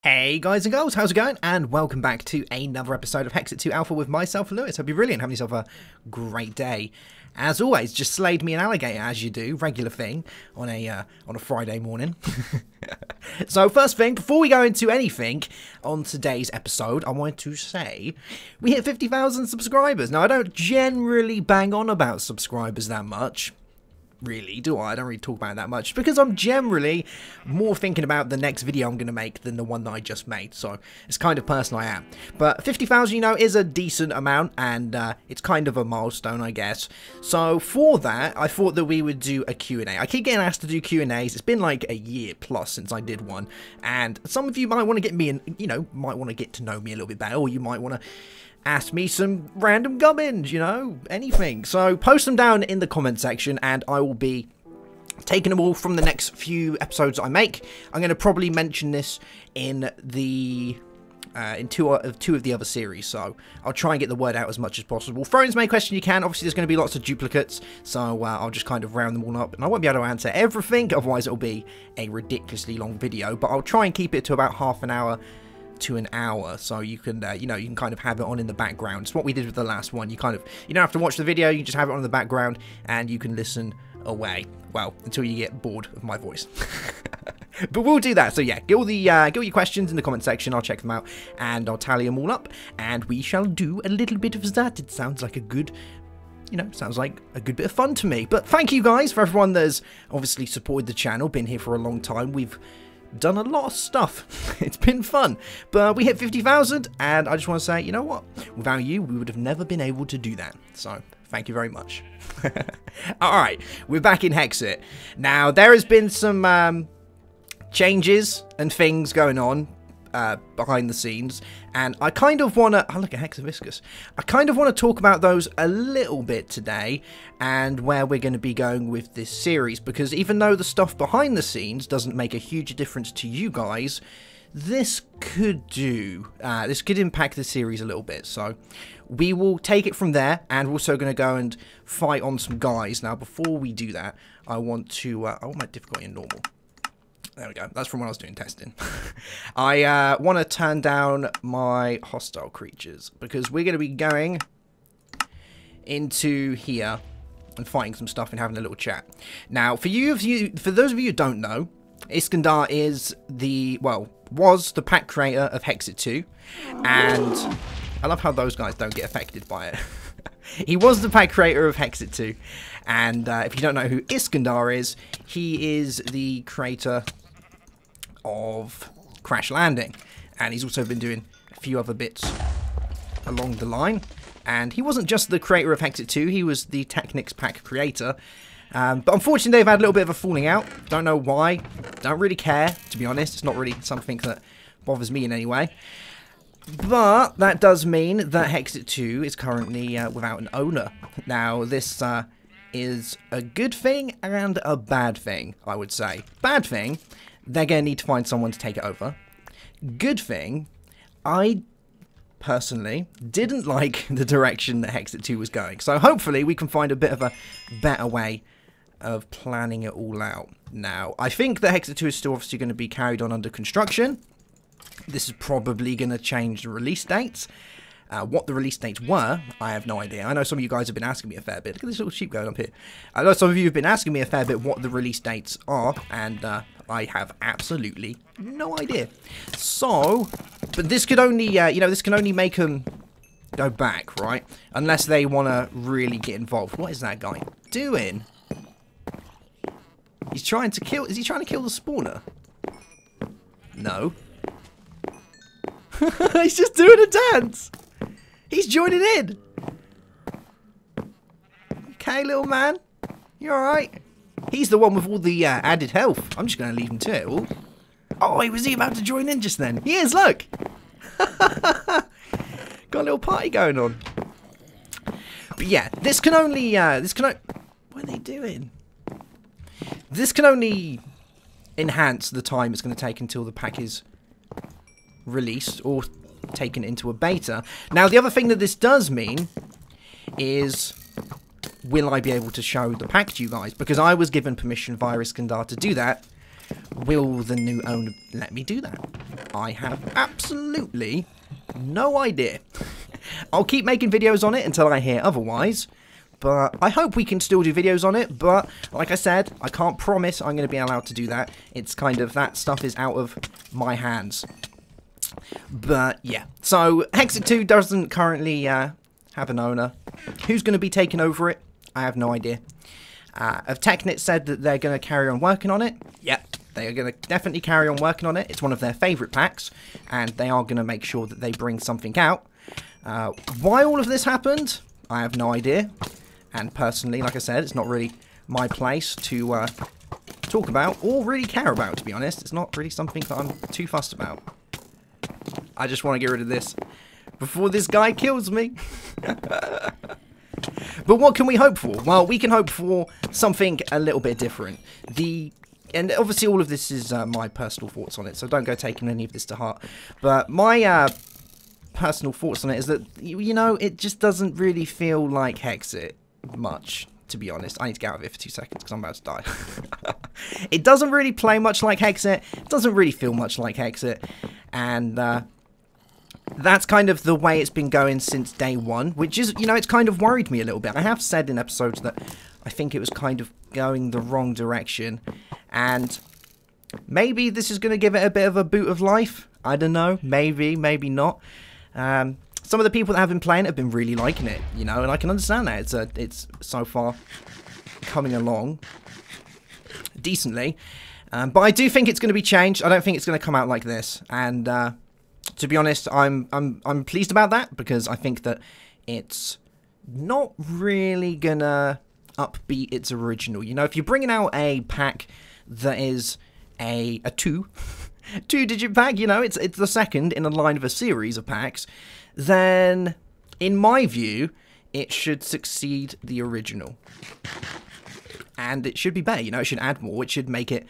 Hey guys and girls, how's it going? And welcome back to another episode of Hexxit 2 Alpha with myself, Lewis. Hope you're brilliant, having yourself a great day. As always, just slayed me an alligator, as you do, regular thing, on a Friday morning. So first thing, before we go into anything on today's episode, I wanted to say we hit 50,000 subscribers. Now, I don't generally bang on about subscribers that much. Really, do I? I don't really talk about it that much because I'm generally more thinking about the next video I'm going to make than the one that I just made. So it's kind of person I am. But 50,000, you know, is a decent amount and it's kind of a milestone, I guess. So for that, I thought that we would do a Q&A. I keep getting asked to do Q&As. It's been like a year plus since I did one. And some of you might want to get me in, you know, might want to get to know me a little bit better, or you might want to ask me some random gubbins, you know, anything. So post them down in the comment section and I will be taking them all from the next few episodes I make. I'm going to probably mention this in the two of the other series, so I'll try and get the word out as much as possible. Throw in as many questions you can. Obviously there's going to be lots of duplicates, so I'll just kind of round them all up, and I won't be able to answer everything, otherwise it'll be a ridiculously long video, but I'll try and keep it to about half an hour to an hour, so you can you know, you can kind of have it on in the background. It's what we did with the last one. You don't have to watch the video, you just have it on in the background and you can listen away, well, until you get bored of my voice. But we'll do that. So yeah, get all your questions in the comment section. I'll check them out and I'll tally them all up and we shall do a little bit of that. It sounds like a good, you know, sounds like a good bit of fun to me. But thank you guys for everyone that's obviously supported the channel, been here for a long time. We've done a lot of stuff. It's been fun, but we hit 50,000 and I just want to say, you know what, without you we would have never been able to do that, so thank you very much. Alright, we're back in Hexxit. Now there has been some changes and things going on behind the scenes, and I kind of want to, oh look at Hexaviscus, I kind of want to talk about those a little bit today and where we're going to be going with this series, because even though the stuff behind the scenes doesn't make a huge difference to you guys, this could impact the series a little bit. So we will take it from there, and we're also going to go and fight on some guys. Now before we do that, I want to I want my difficulty in normal. There we go. That's from when I was doing testing. I want to turn down my hostile creatures because we're going to be going into here and fighting some stuff and having a little chat. Now, for those of you who don't know, Iskandar is was the pack creator of Hexxit 2, and I love how those guys don't get affected by it. He was the pack creator of Hexxit 2, and if you don't know who Iskandar is, he is the creator of Crash Landing, and he's also been doing a few other bits along the line. And he wasn't just the creator of Hexxit 2, he was the Technics pack creator. But unfortunately they've had a little bit of a falling out. Don't know why, don't really care, to be honest. It's not really something that bothers me in any way. But that does mean that Hexxit 2 is currently without an owner. Now this is a good thing and a bad thing, I would say. Bad thing, they're going to need to find someone to take it over. Good thing, I personally didn't like the direction that Hexxit 2 was going. So hopefully we can find a bit of a better way of planning it all out. Now, I think that Hexxit 2 is still obviously going to be carried on under construction. This is probably going to change the release dates. What the release dates were, I have no idea. I know some of you guys have been asking me a fair bit. Look at this little sheep going up here. I know some of you have been asking me a fair bit what the release dates are, and I have absolutely no idea. So, but this could only, you know, this can only make them go back, right? Unless they want to really get involved. What is that guy doing? He's trying to kill, is he trying to kill the spawner? No. He's just doing a dance. He's joining in. Okay, little man. You alright? He's the one with all the added health. I'm just going to leave him to it all. Oh, was he about to join in just then? He is, look. Got a little party going on. But yeah, this can only... what are they doing? This can only enhance the time it's going to take until the pack is released or taken into a beta. Now, the other thing that this does mean is, will I be able to show the pack to you guys? Because I was given permission via Iskandar to do that. Will the new owner let me do that? I have absolutely no idea. I'll keep making videos on it until I hear otherwise. But I hope we can still do videos on it. But like I said, I can't promise I'm going to be allowed to do that. It's kind of, that stuff is out of my hands. But yeah, so Hexxit 2 doesn't currently have an owner. Who's going to be taking over it? I have no idea. Technics said that they're going to carry on working on it. Yep, they are going to definitely carry on working on it. It's one of their favourite packs, and they are going to make sure that they bring something out. Why all of this happened, I have no idea. And personally, like I said, it's not really my place to talk about or really care about, to be honest. It's not really something that I'm too fussed about. I just want to get rid of this before this guy kills me. But what can we hope for? Well, we can hope for something a little bit different. And obviously all of this is my personal thoughts on it, so don't go taking any of this to heart. But my personal thoughts on it is that, you know, it just doesn't really feel like Hexxit much, to be honest. I need to get out of it for 2 seconds because I'm about to die. It doesn't really play much like Hexxit. It doesn't really feel much like Hexxit. And that's kind of the way it's been going since day one, which is, you know, it's kind of worried me a little bit. I have said in episodes that I think it was kind of going the wrong direction, and maybe this is going to give it a bit of a boot of life. I don't know. Maybe, maybe not. Some of the people that have been playing it have been really liking it, you know, and I can understand that. It's so far coming along decently. But I do think it's going to be changed. I don't think it's going to come out like this, and to be honest, I'm pleased about that, because I think that it's not really gonna upbeat its original. You know, if you're bringing out a pack that is a two-digit pack, you know, it's the second in a line of a series of packs, then in my view, it should succeed the original, and it should be better. You know, it should add more. It should make it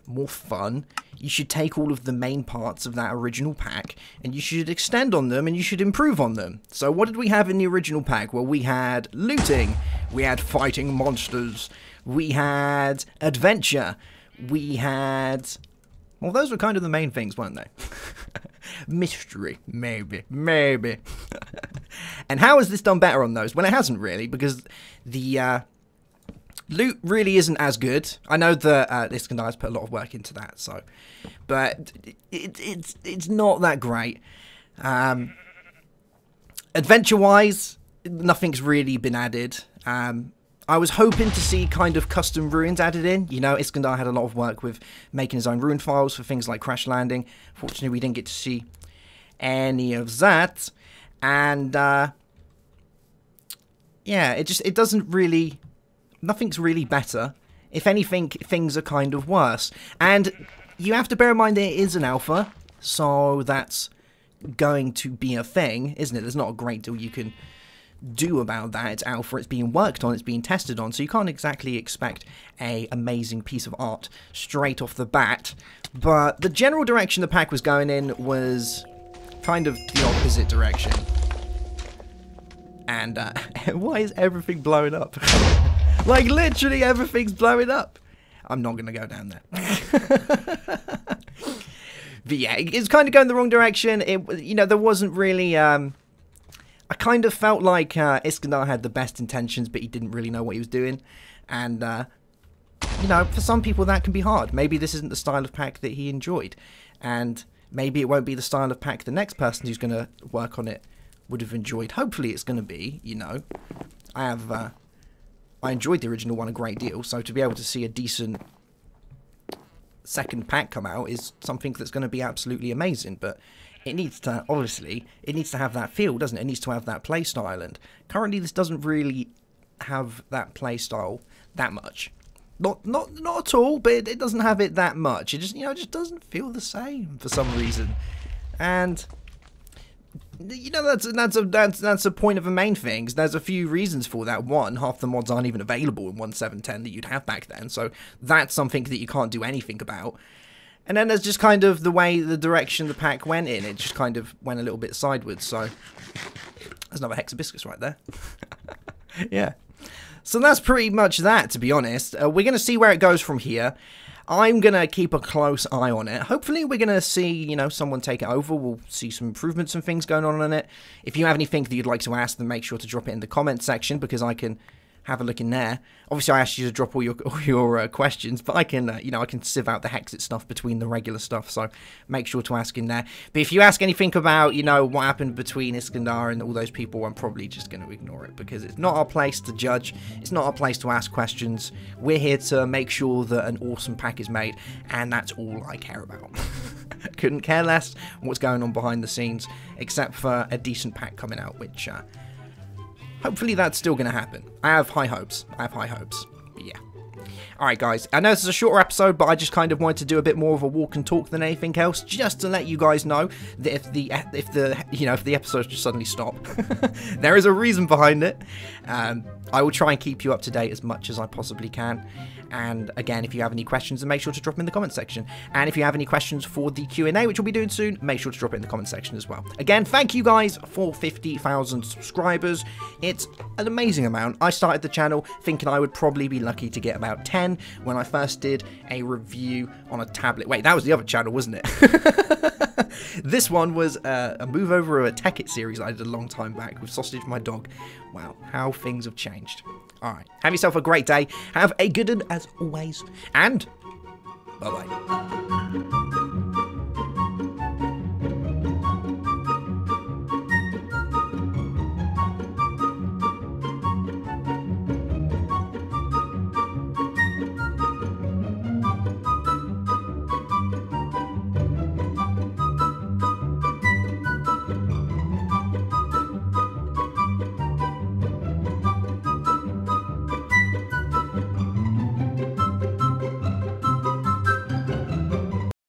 more fun. You should take all of the main parts of that original pack and you should extend on them and you should improve on them. So what did we have in the original pack? Well, we had looting, we had fighting monsters, we had adventure, we had... well, those were kind of the main things, weren't they? Mystery, maybe. And how has this done better on those? Well, it hasn't really, because the loot really isn't as good. I know that this guy has put a lot of work into that, so, but it's not that great. Adventure-wise, nothing's really been added. I was hoping to see kind of custom ruins added in. You know, Iskandar had a lot of work with making his own rune files for things like Crash Landing. Fortunately, we didn't get to see any of that. And, yeah, it doesn't really... nothing's really better. If anything, things are kind of worse. And you have to bear in mind that it is an alpha, so that's going to be a thing, isn't it? There's not a great deal you can do about that. It's alpha, it's being worked on, it's being tested on, so you can't exactly expect an amazing piece of art straight off the bat. But the general direction the pack was going in was kind of the opposite direction. And why is everything blowing up? Like, literally everything's blowing up. I'm not going to go down there. But yeah, it's kind of going the wrong direction. You know, there wasn't really... I kind of felt like Iskandar had the best intentions, but he didn't really know what he was doing. And, you know, for some people that can be hard. Maybe this isn't the style of pack that he enjoyed. And maybe it won't be the style of pack the next person who's going to work on it would have enjoyed. Hopefully it's going to be, you know. I enjoyed the original one a great deal, so to be able to see a decent second pack come out is something that's going to be absolutely amazing. But it needs to, obviously, it needs to have that feel, doesn't it? It needs to have that play style, and currently this doesn't really have that play style that much. Not at all, but it doesn't have it that much. It just, you know, it just doesn't feel the same for some reason. And you know, that's a point of the main things. There's a few reasons for that. One, half the mods aren't even available in 1.7.10 that you'd have back then, so that's something that you can't do anything about. And then there's just kind of the way, the direction the pack went in. It just kind of went a little bit sideways, so there's another Hexabiscus right there. Yeah. So that's pretty much that, to be honest. We're going to see where it goes from here. I'm going to keep a close eye on it. Hopefully we're going to see, you know, someone take it over. We'll see some improvements and things going on in it. If you have anything that you'd like to ask, then make sure to drop it in the comments section, because I can have a look in there. Obviously, I asked you to drop all your questions, but I can, you know, I can sieve out the Hexxit stuff between the regular stuff, so make sure to ask in there. But if you ask anything about, you know, what happened between Iskandar and all those people, I'm probably just going to ignore it, because it's not our place to judge. It's not our place to ask questions. We're here to make sure that an awesome pack is made, and that's all I care about. Couldn't care less what's going on behind the scenes, except for a decent pack coming out, which, hopefully that's still going to happen. I have high hopes. But yeah. Alright guys, I know this is a shorter episode, but I just kind of wanted to do a bit more of a walk and talk than anything else, just to let you guys know that if the episodes just suddenly stop, there is a reason behind it. I will try and keep you up to date as much as I possibly can. And again, if you have any questions, then make sure to drop them in the comment section. And if you have any questions for the Q&A, which we'll be doing soon, make sure to drop it in the comment section as well. Again, thank you guys for 50,000 subscribers. It's an amazing amount. I started the channel thinking I would probably be lucky to get about 10 when I first did a review on a tablet. Wait, that was the other channel, wasn't it? This one was a move over a Technics series I did a long time back with Sausage My Dog. Wow, how things have changed. Alright, have yourself a great day. Have a good one as always. And bye-bye.